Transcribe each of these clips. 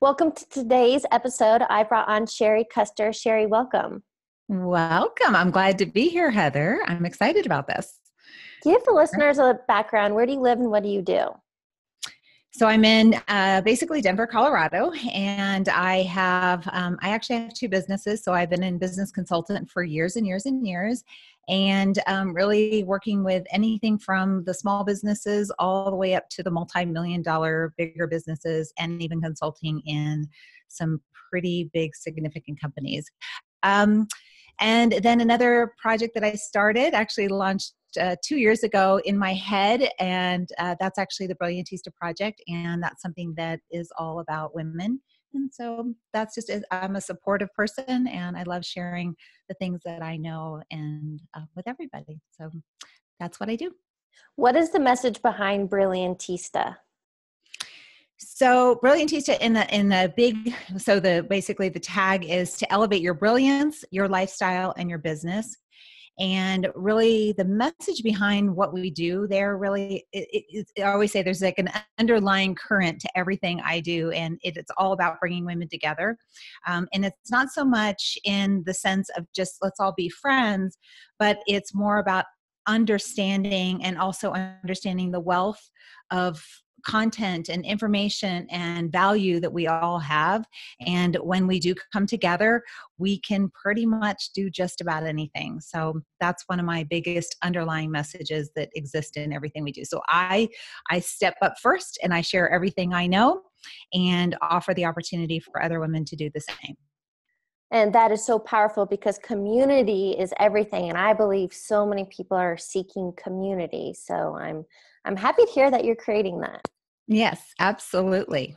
Welcome to today's episode. I brought on Shari Kuster. Shari, welcome. Welcome. I'm glad to be here, Heather. I'm excited about this. Give the listeners a background. Where do you live and what do you do? So I'm in basically Denver, Colorado, and I actually have two businesses. So I've been in business consultant for years and years and years, and really working with anything from the small businesses all the way up to the multi-million-dollar bigger businesses, and even consulting in some pretty big, significant companies. And then another project that I started, actually launched 2 years ago in my head, and that's actually the Brilliantista project, and that's something that is all about women. And so that's just, I'm a supportive person, and I love sharing the things that I know and with everybody. So that's what I do. What is the message behind Brilliantista? So Brilliantista basically the tag is to elevate your brilliance, your lifestyle, and your business. And really the message behind what we do there really, I always say there's like an underlying current to everything I do. And it's all about bringing women together. And it's not so much in the sense of just let's all be friends, but it's more about understanding and also understanding the wealth of content and information and value that we all have. And when we do come together, we can pretty much do just about anything. So that's one of my biggest underlying messages that exist in everything we do. So I step up first and I share everything I know and offer the opportunity for other women to do the same. And that is so powerful because community is everything. And I believe so many people are seeking community. So I'm happy to hear that you're creating that. Yes, absolutely.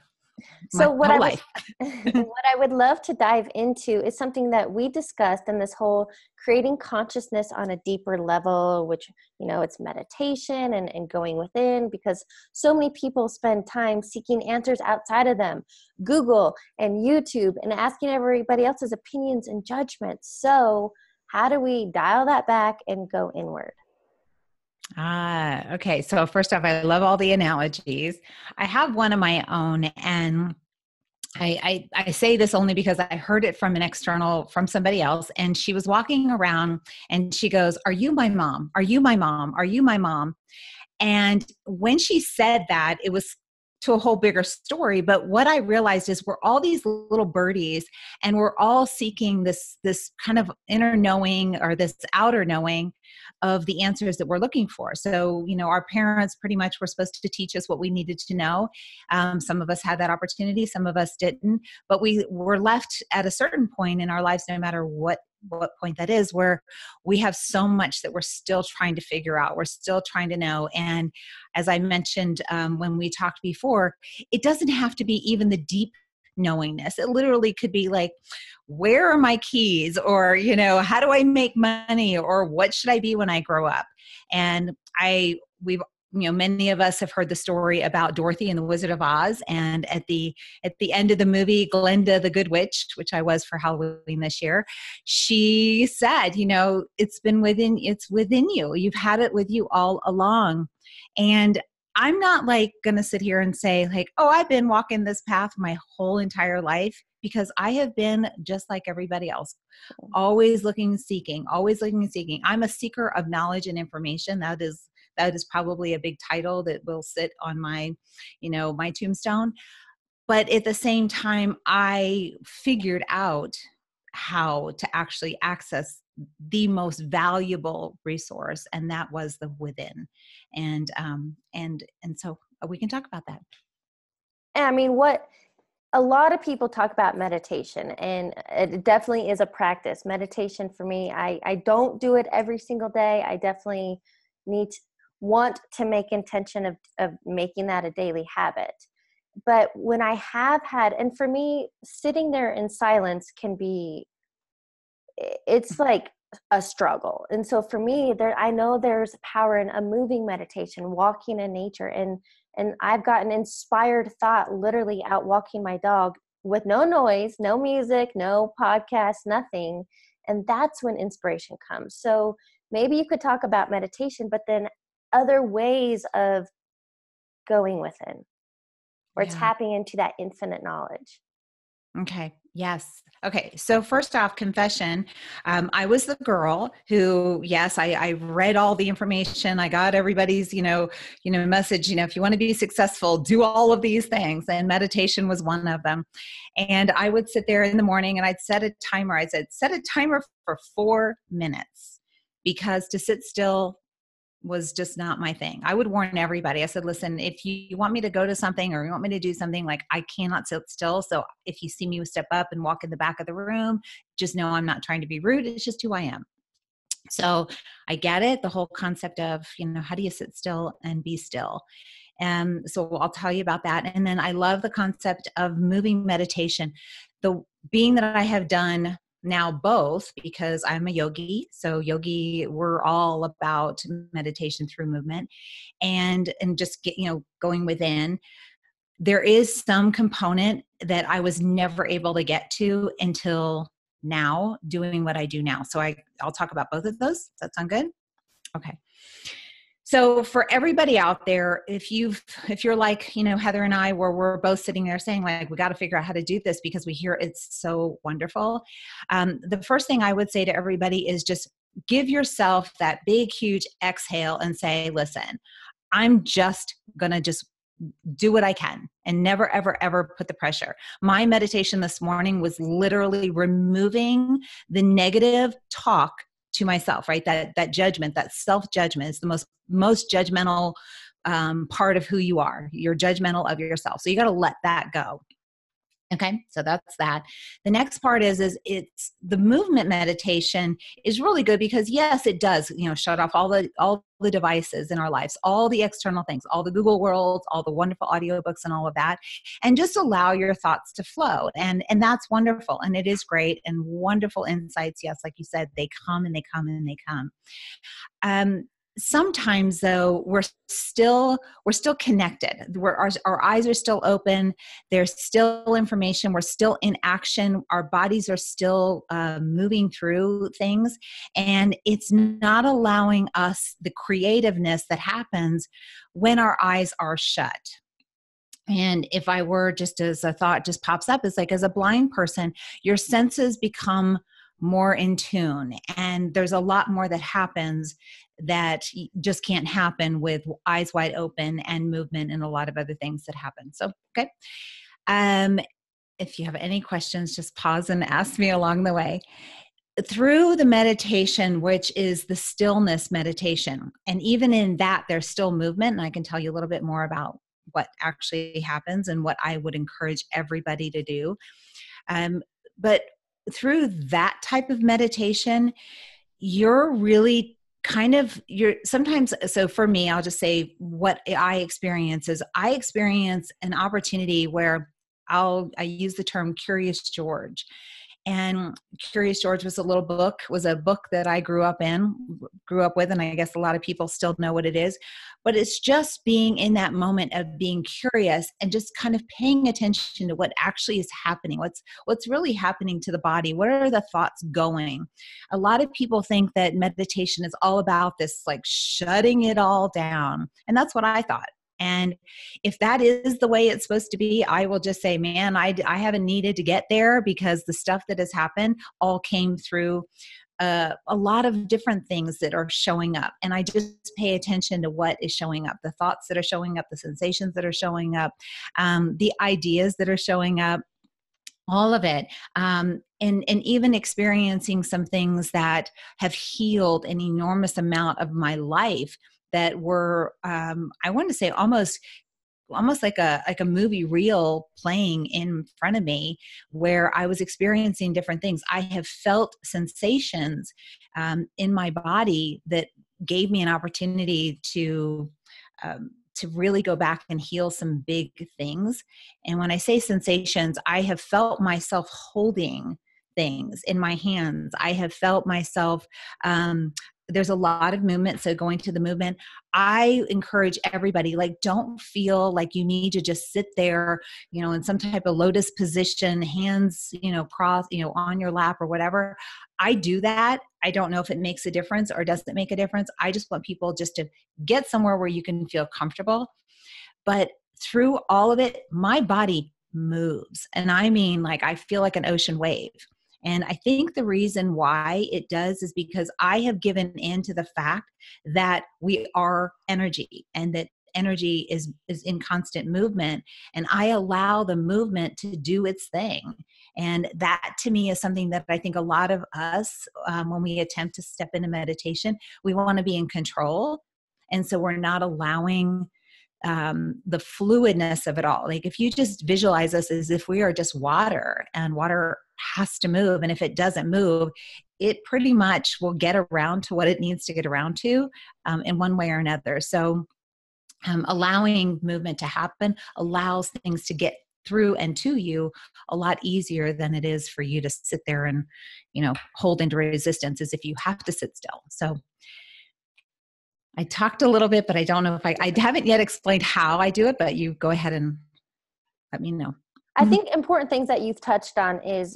So My whole life. what I would love to dive into is something that we discussed in this whole creating consciousness on a deeper level, which, it's meditation and going within, because so many people spend time seeking answers outside of them, Google and YouTube, and asking everybody else's opinions and judgments. So how do we dial that back and go inward? Okay. So first off, I love all the analogies. I have one of my own, and I say this only because I heard it from somebody else, and she was walking around and she goes, "Are you my mom? Are you my mom? Are you my mom?" And when she said that, it was to a whole bigger story. But what I realized is we're all these little birdies, and we're all seeking this kind of inner knowing or this outer knowing of the answers that we're looking for. So, our parents pretty much were supposed to teach us what we needed to know. Some of us had that opportunity, some of us didn't, but we were left at a certain point in our lives, no matter what point that is, where we have so much that we're still trying to figure out. We're still trying to know. And as I mentioned when we talked before, it doesn't have to be even the deep knowingness. It literally could be like, where are my keys? Or, how do I make money? Or what should I be when I grow up? And many of us have heard the story about Dorothy and the Wizard of Oz. And at the end of the movie, Glinda the Good Witch, which I was for Halloween this year, she said, it's within you. You've had it with you all along. And I'm not going to sit here and say oh, I've been walking this path my whole entire life, because I have been just like everybody else, always looking and seeking, always looking and seeking. I'm a seeker of knowledge and information. That is probably a big title that will sit on my, my tombstone. But at the same time, I figured out how to actually access the most valuable resource, and that was the within. And so we can talk about that. I mean, a lot of people talk about meditation, and it definitely is a practice. Meditation for me, I don't do it every single day. I definitely want to make intention of making that a daily habit. But when I have had, and for me, sitting there in silence it's like a struggle. And so for me, I know there's power in a moving meditation, walking in nature. And I've gotten inspired thought literally out walking my dog with no noise, no music, no podcast, nothing. And that's when inspiration comes. So maybe you could talk about meditation, but then other ways of going within or tapping into that infinite knowledge. Okay. Yes. Okay. So first off, confession. I was the girl who, yes, I read all the information. I got everybody's, message. If you want to be successful, do all of these things, and meditation was one of them. And I would sit there in the morning and I'd set a timer. I said, set a timer for 4 minutes, because to sit still was just not my thing. I would warn everybody. I said, listen, if you want me to go to something or you want me to do something, like, I cannot sit still. So if you see me step up and walk in the back of the room, just know I'm not trying to be rude. It's just who I am. So I get it. The whole concept of, how do you sit still and be still? So I'll tell you about that. And then I love the concept of moving meditation. The being that I have done now both, because I'm a yogi. So yogi, we're all about meditation through movement and just going within. There is some component that I was never able to get to until now, doing what I do now. So I'll talk about both of those. Does that sound good? Okay. So for everybody out there, if you're like, Heather and I, where we're both sitting there saying, like, we got to figure out how to do this because we hear it's so wonderful. The first thing I would say to everybody is just give yourself that big, huge exhale and say, listen, I'm just going to just do what I can and never, ever, ever put the pressure. My meditation this morning was literally removing the negative talk to myself, right? That judgment, that self-judgment is the most judgmental part of who you are. You're judgmental of yourself. So you got to let that go. Okay. So that's that. The next part is it's the movement meditation is really good because, yes, it does, shut off all the devices in our lives, all the external things, all the Google worlds, all the wonderful audiobooks and all of that, and just allow your thoughts to flow. And that's wonderful. And it is great and wonderful insights. Yes. Like you said, they come and they come and they come. Sometimes though, we're still connected. Our eyes are still open. There's still information. We're still in action. Our bodies are still moving through things, and it's not allowing us the creativeness that happens when our eyes are shut. And if I were, just as a thought just pops up, is like, as a blind person, your senses become more in tune. And there's a lot more that happens that just can't happen with eyes wide open and movement and a lot of other things that happen. So, okay. If you have any questions, just pause and ask me along the way. Through the meditation, which is the stillness meditation, and even in that, there's still movement. And I can tell you a little bit more about what actually happens and what I would encourage everybody to do. But through that type of meditation, you're really sometimes, so for me, I'll just say what I experience is I experience an opportunity where I use the term Curious George. And Curious George was a book that I grew up with, and I guess a lot of people still know what it is. But it's just being in that moment of being curious and just kind of paying attention to what actually is happening. What's really happening to the body? Where are the thoughts going? A lot of people think that meditation is all about this, like, shutting it all down. And that's what I thought. And if that is the way it's supposed to be, I will just say, man, I haven't needed to get there, because the stuff that has happened all came through a lot of different things that are showing up. And I just pay attention to what is showing up, the thoughts that are showing up, the sensations that are showing up, the ideas that are showing up, all of it. And even experiencing some things that have healed an enormous amount of my life that were, I want to say almost like a movie reel playing in front of me, where I was experiencing different things. I have felt sensations in my body that gave me an opportunity to really go back and heal some big things. And when I say sensations, I have felt myself holding things in my hands. I have felt myself, there's a lot of movement. So going to the movement, I encourage everybody, like, don't feel like you need to just sit there, in some type of lotus position, hands, cross, on your lap or whatever. I do that. I don't know if it makes a difference or doesn't make a difference. I just want people just to get somewhere where you can feel comfortable. But through all of it, my body moves. And I mean, like, I feel like an ocean wave. And I think the reason why it does is because I have given in to the fact that we are energy, and that energy is in constant movement, and I allow the movement to do its thing. And that to me is something that I think a lot of us, when we attempt to step into meditation, we want to be in control. And so we're not allowing the fluidness of it all. Like, if you just visualize us as if we are just water, and water has to move, and if it doesn't move, it pretty much will get around to what it needs to get around to, in one way or another. So allowing movement to happen allows things to get through and to you a lot easier than it is for you to sit there and, hold into resistance as if you have to sit still. So I talked a little bit, but I don't know if I haven't yet explained how I do it, but you go ahead and let me know. I think important things that you've touched on is,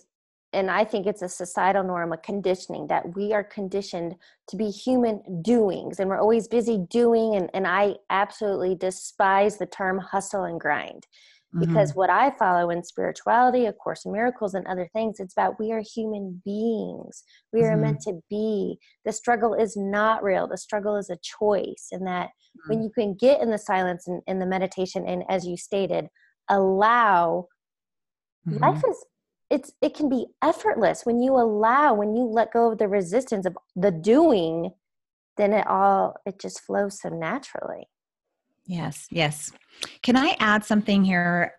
and I think it's a societal norm, a conditioning, that we are conditioned to be human doings, and we're always busy doing. And I absolutely despise the term hustle and grind, because what I follow in spirituality, A Course in Miracles, and other things, it's about we are human beings. We are meant to be. The struggle is not real. The struggle is a choice. And that when you can get in the silence and in the meditation, and as you stated, allow, life is, it can be effortless when you allow, when you let go of the resistance of the doing, then it just flows so naturally. Yes. Yes. Can I add something here?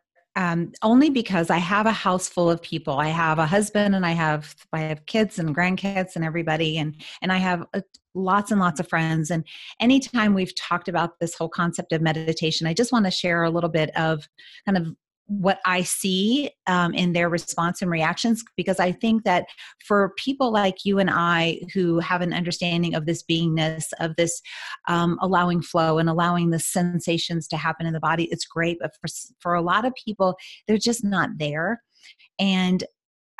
Only because I have a house full of people. I have a husband, and I have kids and grandkids and everybody. And I have lots and lots of friends. And anytime we've talked about this whole concept of meditation, I just want to share a little bit of kind of what I see in their response and reactions, because I think that for people like you and I who have an understanding of this beingness, of this allowing flow and allowing the sensations to happen in the body, it's great. But for a lot of people, they're just not there. And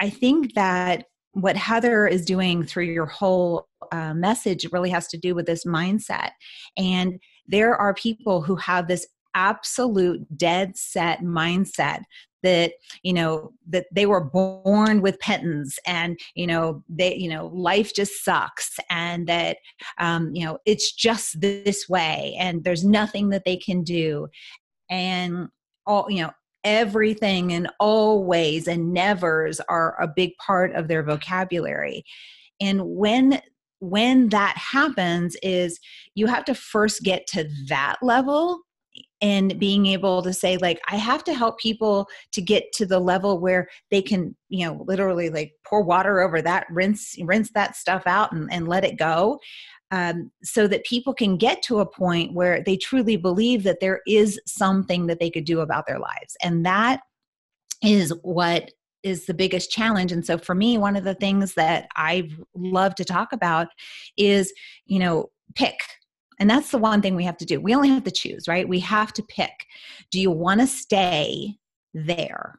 I think that what Heather is doing through your whole message really has to do with this mindset. And there are people who have this absolute dead set mindset that, that they were born with penance, and, life just sucks, and that, it's just this way, and there's nothing that they can do. And all, everything and always and nevers are a big part of their vocabulary. And when that happens is you have to first get to that level, and being able to say, like, I have to help people to get to the level where they can, literally like pour water over that, rinse that stuff out and let it go. So that people can get to a point where they truly believe that there is something that they could do about their lives. And that is what is the biggest challenge. And so for me, one of the things that I love to talk about is, pick. And that's the one thing we have to do. We only have to choose, right? We have to pick. Do you want to stay there?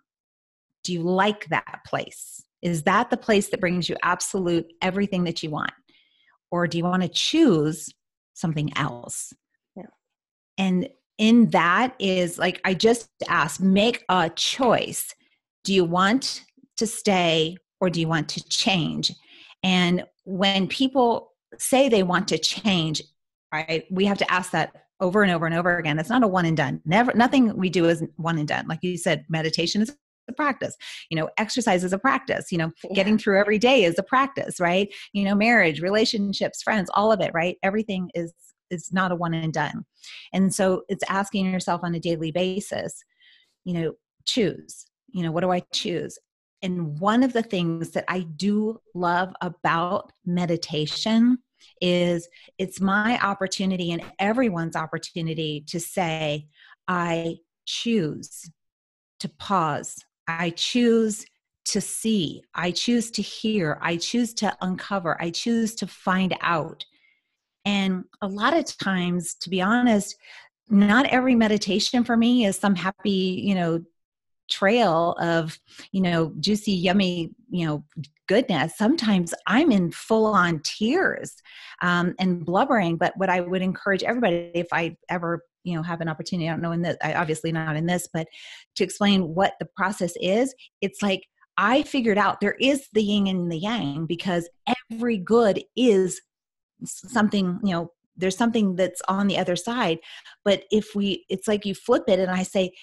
Do you like that place? Is that the place that brings you absolute everything that you want? Or do you want to choose something else? Yeah. And in that is, like, I just asked, make a choice. Do you want to stay, or do you want to change? And when people say they want to change, right, we have to ask that over and over and over again. It's not a one and done. Nothing we do is one and done. Like you said, meditation is a practice. Exercise is a practice. Getting through every day is a practice, right? Marriage, relationships, friends, all of it, right? Everything is not a one and done. And so it's asking yourself on a daily basis, choose. What do I choose? And one of the things that I do love about meditation is it's my opportunity and everyone's opportunity to say, I choose to pause. I choose to see. I choose to hear. I choose to uncover. I choose to find out. And a lot of times, to be honest, not every meditation for me is some happy, trail of, juicy, yummy, goodness. Sometimes I'm in full on tears and blubbering. But what I would encourage everybody, if I ever have an opportunity, I don't know in this, I obviously not in this, but to explain what the process is, it's like, I figured out there is the yin and the yang, because every good is something, there's something that's on the other side. But it's like you flip it and I say,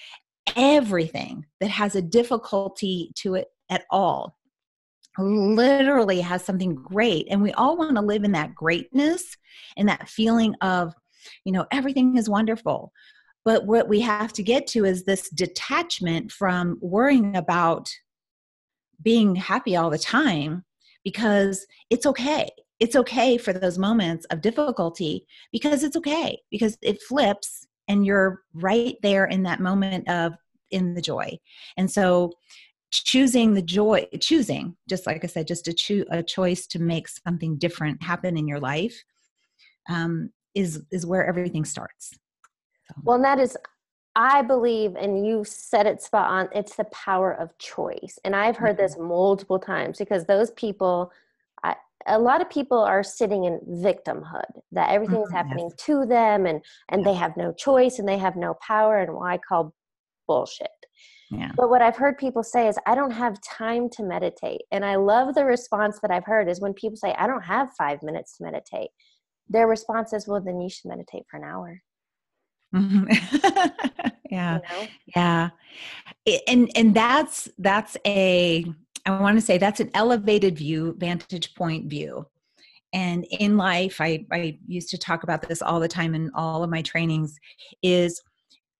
everything that has a difficulty to it at all literally has something great. And we all want to live in that greatness and that feeling of, everything is wonderful. But what we have to get to is this detachment from worrying about being happy all the time, because it's okay. It's okay for those moments of difficulty, because it's okay, because it flips and you're right there in that moment in the joy. And so choosing the joy, just like I said, just to choose a choice to make something different happen in your life, is where everything starts. So. Well, and that is, I believe, and you said it spot on, it's the power of choice. And I've heard this multiple times, because those people, a lot of people are sitting in victimhood, that everything is happening to them, and they have no choice and they have no power, and what I call bullshit. Yeah. But what I've heard people say is, I don't have time to meditate. And I love the response that I've heard is when people say, I don't have 5 minutes to meditate. Their response is, well, then you should meditate for an hour. Yeah. Yeah. And that's I want to say that's an elevated vantage point view. And in life, I used to talk about this all the time in all of my trainings, is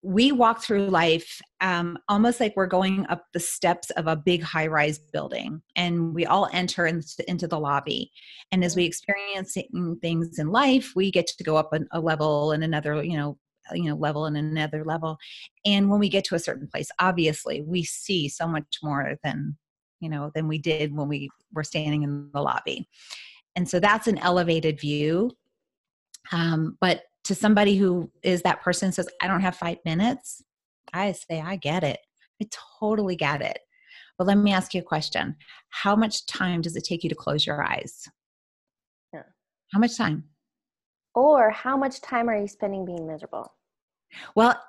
we walk through life almost like we're going up the steps of a big high-rise building, and we all enter into the lobby. And as we experience things in life, we get to go up a level and another, level and another level. And when we get to a certain place, obviously we see so much more than we did when we were standing in the lobby. And so that's an elevated view. But to somebody who is that person says, I don't have 5 minutes, I say, I get it. I totally get it. But let me ask you a question. How much time does it take you to close your eyes? Yeah. How much time? Or how much time are you spending being miserable? Well,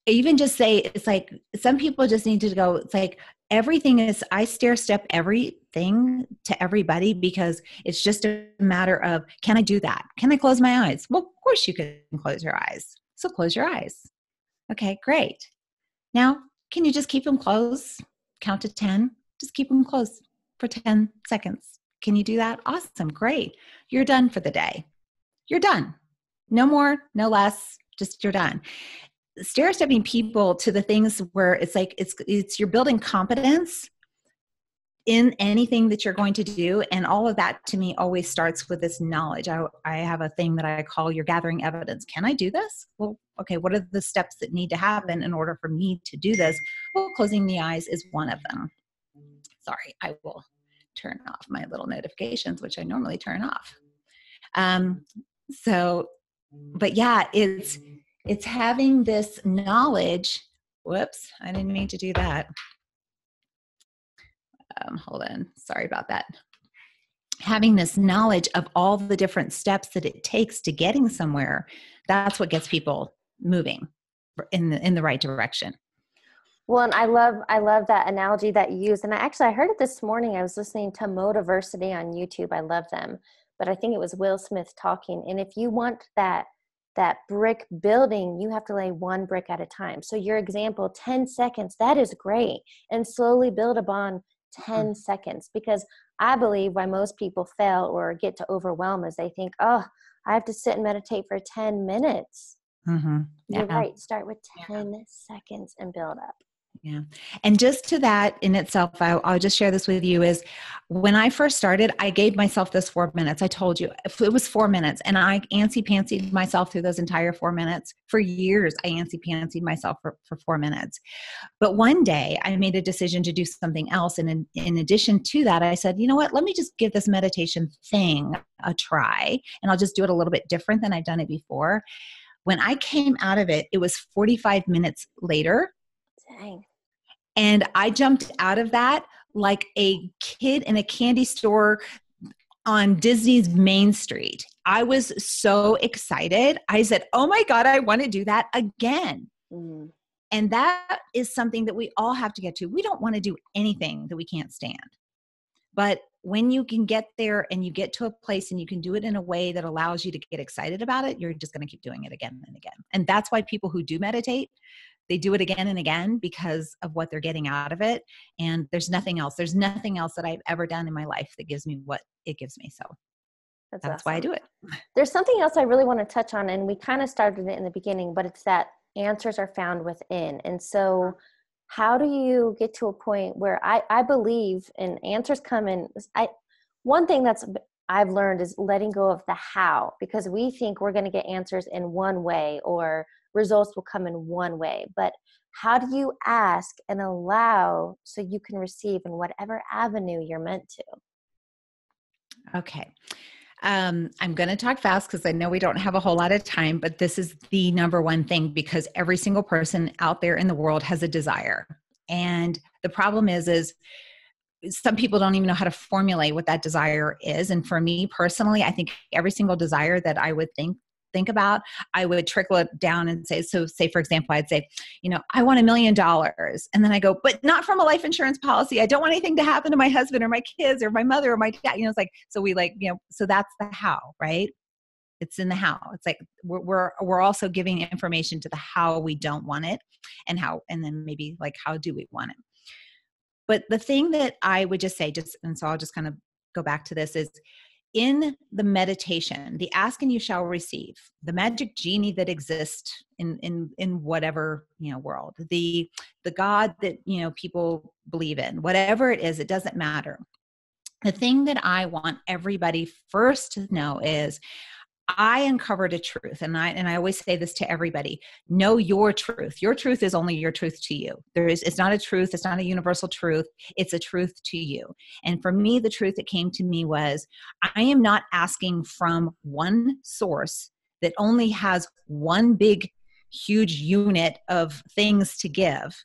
even just say, it's like, some people just need to go, it's like, everything is, I stair step everything to everybody, because it's just a matter of, can I do that? Can I close my eyes? Well, of course you can close your eyes. So close your eyes. Okay, great. Now, can you just keep them closed? Count to 10. Just keep them closed for 10 seconds. Can you do that? Awesome. Great. You're done for the day. You're done. No more, no less. Just you're done. Stair stepping people to the things where it's like, it's you're building competence in anything that you're going to do. And all of that to me always starts with this knowledge. I have a thing that I call you're gathering evidence. Can I do this? Well, okay, what are the steps that need to happen in order for me to do this? Well, closing the eyes is one of them. Sorry, I will turn off my little notifications, which I normally turn off. But yeah, it's having this knowledge. Whoops, I didn't mean to do that. Hold on. Sorry about that. Having this knowledge of all the different steps that it takes to getting somewhere, that's what gets people moving in the right direction. Well, and I love that analogy that you used. And I heard it this morning. I was listening to Motiversity on YouTube. I love them. But I think it was Will Smith talking. And if you want that brick building, you have to lay one brick at a time. So your example, 10 seconds, that is great. And slowly build upon 10 seconds. Because I believe why most people fail or get to overwhelm is they think, oh, I have to sit and meditate for 10 minutes. Mm-hmm. Yeah. You're right. Start with 10 seconds and build up. Yeah. And just to that in itself, I'll just share this with you, is when I first started, I gave myself this 4 minutes. I told you it was 4 minutes, and I antsy-pantsied myself through those entire 4 minutes. For years, I antsy-pantsied myself for 4 minutes. But one day I made a decision to do something else. And in addition to that, I said, you know what, let me just give this meditation thing a try. And I'll just do it a little bit different than I've done it before. When I came out of it, it was 45 minutes later. Dang. And I jumped out of that like a kid in a candy store on Disney's Main Street. I was so excited. I said, oh my God, I want to do that again. Mm. And that is something that we all have to get to. We don't want to do anything that we can't stand. But when you can get there and you get to a place and you can do it in a way that allows you to get excited about it, you're just going to keep doing it again and again. And that's why people who do meditate, they do it again and again because of what they're getting out of it. And there's nothing else. There's nothing else that I've ever done in my life that gives me what it gives me. So That's that's why I awesome. do it. There's something else I really want to touch on, and we kind of started it in the beginning, but it's that answers are found within. And so how do you get to a point where I believe in answers come in? One thing I've learned is letting go of the how, because we think we're going to get answers in one way or results will come in one way. But how do you ask and allow so you can receive in whatever avenue you're meant to? Okay. I'm going to talk fast because I know we don't have a whole lot of time, but this is the number one thing because every single person out there in the world has a desire. And the problem is some people don't even know how to formulate what that desire is. And for me personally, I think every single desire that I would think about, I would trickle it down and say, so say, for example, I'd say, I want $1 million. And then I go, but not from a life insurance policy. I don't want anything to happen to my husband or my kids or my mother or my dad. It's like, so we so that's the how, right? It's in the how. It's like, we're also giving information to the how we don't want it and then maybe like, how do we want it? But the thing that I would just say, and so I'll just kind of go back to this is, in the meditation, the ask and you shall receive, the magic genie that exists in whatever, world, the God that, people believe in, whatever it is, it doesn't matter. The thing that I want everybody first to know is I uncovered a truth, and I always say this to everybody: know your truth. Your truth is only your truth to you. It's not a truth. It's not a universal truth. It's a truth to you. And for me, the truth that came to me was, I am not asking from one source that only has one big, huge unit of things to give.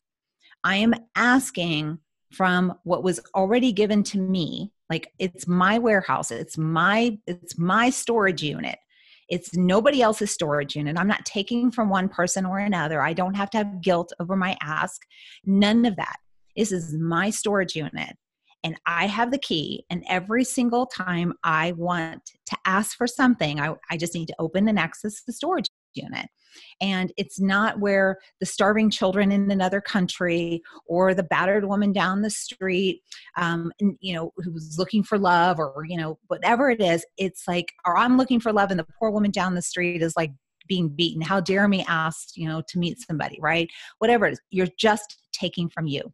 I am asking from what was already given to me. Like, it's my warehouse. It's my storage unit. It's nobody else's storage unit. I'm not taking from one person or another. I don't have to have guilt over my ask. None of that. This is my storage unit. And I have the key. And every single time I want to ask for something, I just need to open and access the storage unit. And it's not where the starving children in another country or the battered woman down the street, who's looking for love, or, whatever it is, it's like, or I'm looking for love and the poor woman down the street is like being beaten. How dare me ask, to meet somebody, right? Whatever it is, you're just taking from you.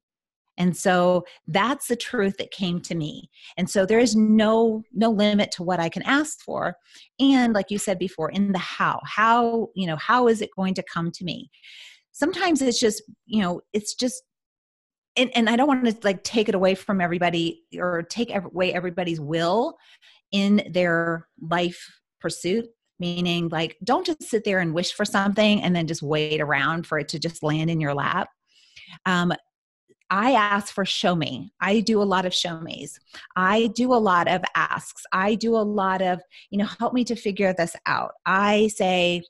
And so that's the truth that came to me. And so there is no limit to what I can ask for. And like you said before, in the how is it going to come to me? Sometimes it's just, and I don't want to like take it away from everybody or take away everybody's will in their life pursuit. Meaning, like, don't just sit there and wish for something and then just wait around for it to just land in your lap. I ask for show me. I do a lot of show me's. I do a lot of asks. I do a lot of, help me to figure this out. I say,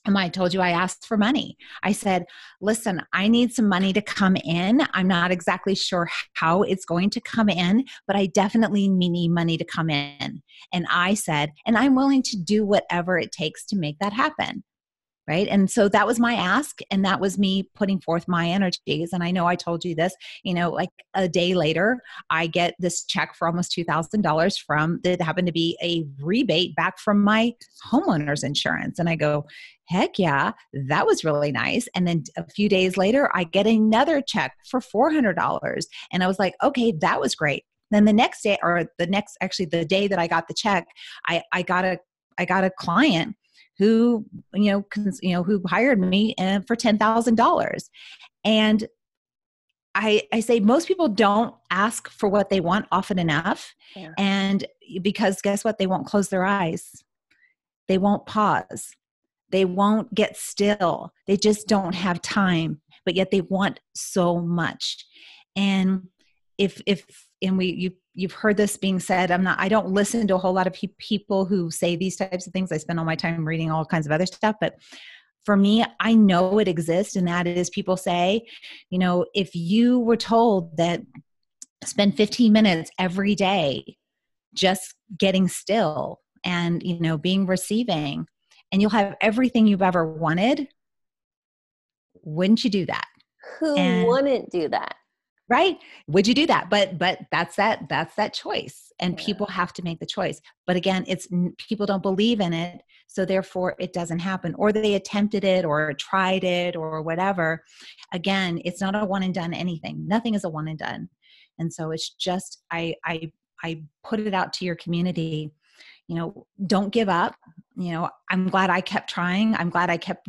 I told you I asked for money. I said, listen, I need some money to come in. I'm not exactly sure how it's going to come in, but I definitely need money to come in. And I said, and I'm willing to do whatever it takes to make that happen. Right. And so that was my ask. And that was me putting forth my energies. And I know I told you this, like a day later, I get this check for almost $2,000 that happened to be a rebate back from my homeowner's insurance. And I go, heck yeah, that was really nice. And then a few days later, I get another check for $400. And I was like, okay, that was great. Then the next day, or the day that I got the check, I got a client who, who hired me for $10,000. And I say most people don't ask for what they want often enough. Yeah. And because guess what? They won't close their eyes. They won't pause. They won't get still. They just don't have time, but yet they want so much. And if and you've heard this being said, I don't listen to a whole lot of people who say these types of things. I spend all my time reading all kinds of other stuff, but for me, I know it exists. And that is, people say, if you were told that spend 15 minutes every day just getting still and, being receiving, and you'll have everything you've ever wanted, wouldn't you do that? Who And wouldn't do that? right. Would you do that? But that's that choice, and Yeah. people have to make the choice. But again, people don't believe in it. So therefore it doesn't happen, or they attempted it or tried it or whatever. Again, it's not a one and done anything. Nothing is a one and done. And so it's just, I put it out to your community, don't give up. I'm glad I kept trying. I'm glad I kept,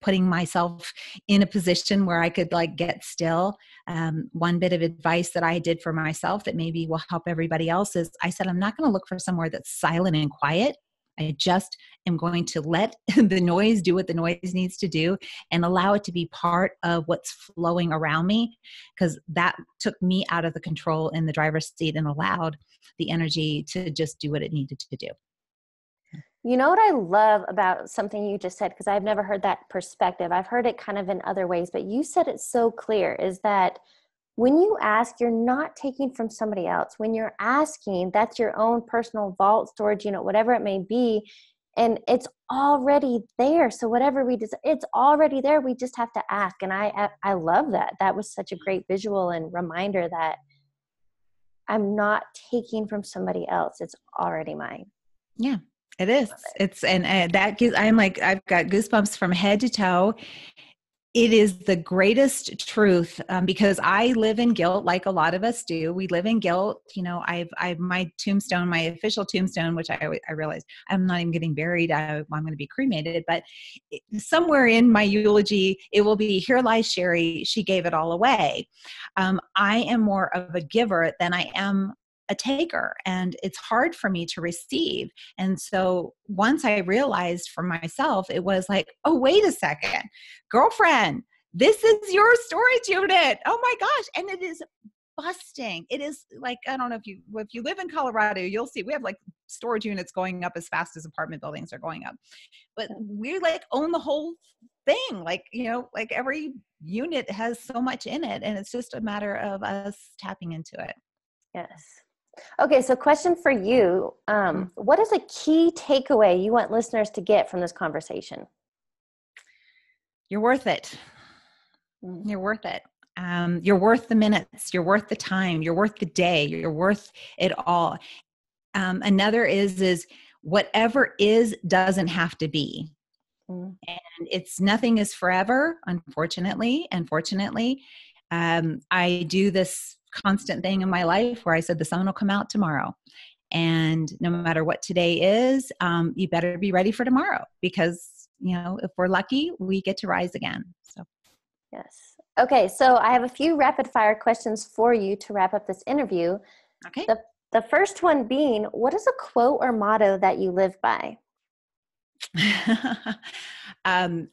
putting myself in a position where I could get still. One bit of advice that I did for myself that maybe will help everybody else is, I said, I'm not going to look for somewhere that's silent and quiet. I just am going to let the noise do what the noise needs to do and allow it to be part of what's flowing around me, because that took me out of the control in the driver's seat and allowed the energy to just do what it needed to do. You know what I love about something you just said, because I've never heard that perspective. I've heard it kind of in other ways, but you said it so clear, is that when you ask, you're not taking from somebody else. When you're asking, that's your own personal vault storage, whatever it may be, and it's already there. So whatever it's already there. We just have to ask. And I love that. That was such a great visual and reminder that I'm not taking from somebody else. It's already mine. Yeah, it is. And that gives, I've got goosebumps from head to toe. It is the greatest truth, because I live in guilt, like a lot of us do. We live in guilt. I've my tombstone, my official tombstone, which I realized I'm not even getting buried. I'm going to be cremated, but somewhere in my eulogy, it will be, "Here lies Shari. She gave it all away." I am more of a giver than I am a taker, and it's hard for me to receive. And so once I realized for myself, it was like, oh, wait a second, girlfriend, this is your storage unit. Oh my gosh. And it is busting. It is like, I don't know, if you live in Colorado, you'll see we have storage units going up as fast as apartment buildings are going up. But we own the whole thing. Every unit has so much in it, and it's just a matter of us tapping into it. Yes. Okay, so question for you. What is a key takeaway you want listeners to get from this conversation? You're worth it. You're worth it. You're worth the minutes. You're worth the time. You're worth the day. You're worth it all. Another is whatever is doesn't have to be. And nothing is forever, unfortunately. I do this constant thing in my life where I said the sun will come out tomorrow. And no matter what today is, you better be ready for tomorrow, because, if we're lucky, we get to rise again. So, yes. Okay. So I have a few rapid fire questions for you to wrap up this interview. Okay. The first one being, what is a quote or motto that you live by?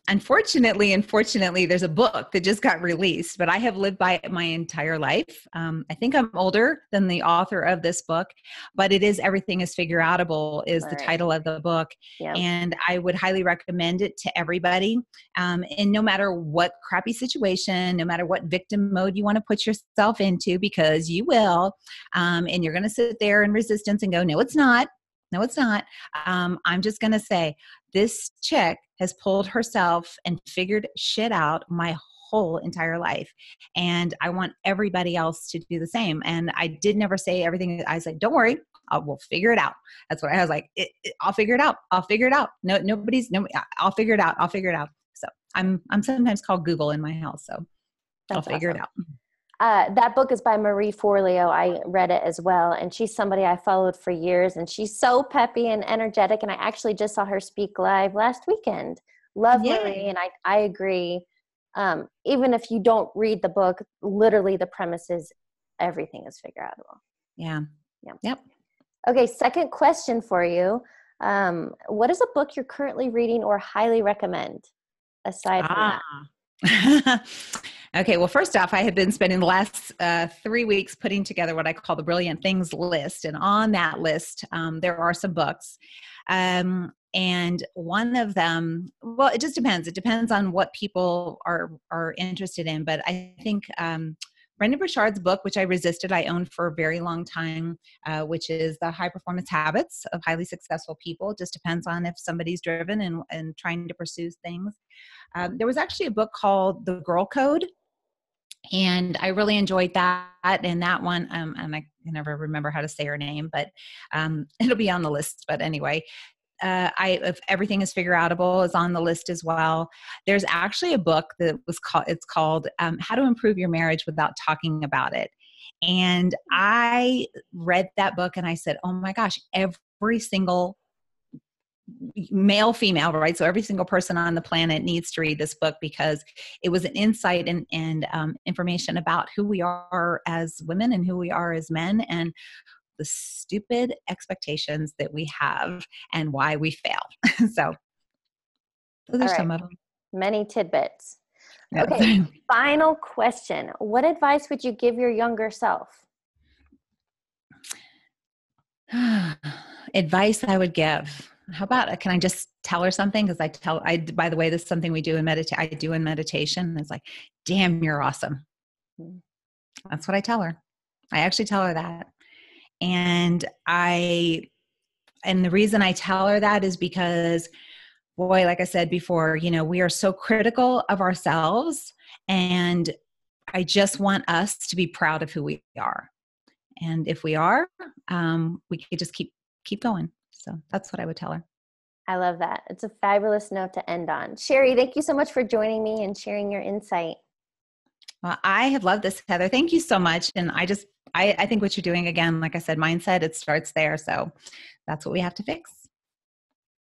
Unfortunately, there's a book that just got released, but I have lived by it my entire life. I think I'm older than the author of this book, but it is Everything is Figureoutable is the title of the book. Yep. And I would highly recommend it to everybody. And no matter what crappy situation, no matter what victim mode you want to put yourself into, because you will, and you're going to sit there in resistance and go, no, it's not. No, it's not. I'm just going to say, this chick has pulled herself and figured shit out my whole entire life. And I want everybody else to do the same. And I did never say everything. I said, don't worry, we'll figure it out. That's what I was like. I'll figure it out. I'll figure it out. No, I'll figure it out. I'll figure it out. So I'm sometimes called Google in my house. So I'll figure it out. That book is by Marie Forleo. I read it as well. And she's somebody I followed for years. And she's so peppy and energetic. And I actually just saw her speak live last weekend. Love Yay. Marie. And I agree. Even if you don't read the book, literally the premise is everything is figureoutable. Yeah. Yep. Okay. Second question for you. What is a book you're currently reading or highly recommend aside from that? Okay, well, first off, I have been spending the last 3 weeks putting together what I call the Brilliant Things list. And on that list, there are some books. And one of them, well, it just depends. It depends on what people are interested in. But I think Brendon Burchard's book, which I resisted, I owned for a very long time, which is The High Performance Habits of Highly Successful People. It just depends on if somebody's driven and trying to pursue things. There was actually a book called The Girl Code, and I really enjoyed that. And that one, and I can never remember how to say her name, but it'll be on the list. But anyway, if Everything is Figure Outable is on the list as well. There's actually a book that it's called How to Improve Your Marriage Without Talking About It. And I read that book and I said, oh my gosh, every single male, female, right? So every single person on the planet needs to read this book, because it was an insight and information about who we are as women and who we are as men, and the stupid expectations that we have and why we fail. So those All are right. some of them. Many tidbits. Yeah. Okay. Final question. What advice would you give your younger self? Advice I would give. How about, can I just tell her something? Because by the way, this is something we do in I do in meditation. It's like, damn, you're awesome. That's what I tell her. I actually tell her that. And the reason I tell her that is because, boy, like I said before, we are so critical of ourselves, and I just want us to be proud of who we are. And if we are, we could just keep going. So that's what I would tell her. I love that. It's a fabulous note to end on. Shari, thank you so much for joining me and sharing your insight. Well, I have loved this, Heather. Thank you so much. And I think what you're doing, again, like I said, mindset, it starts there. So that's what we have to fix.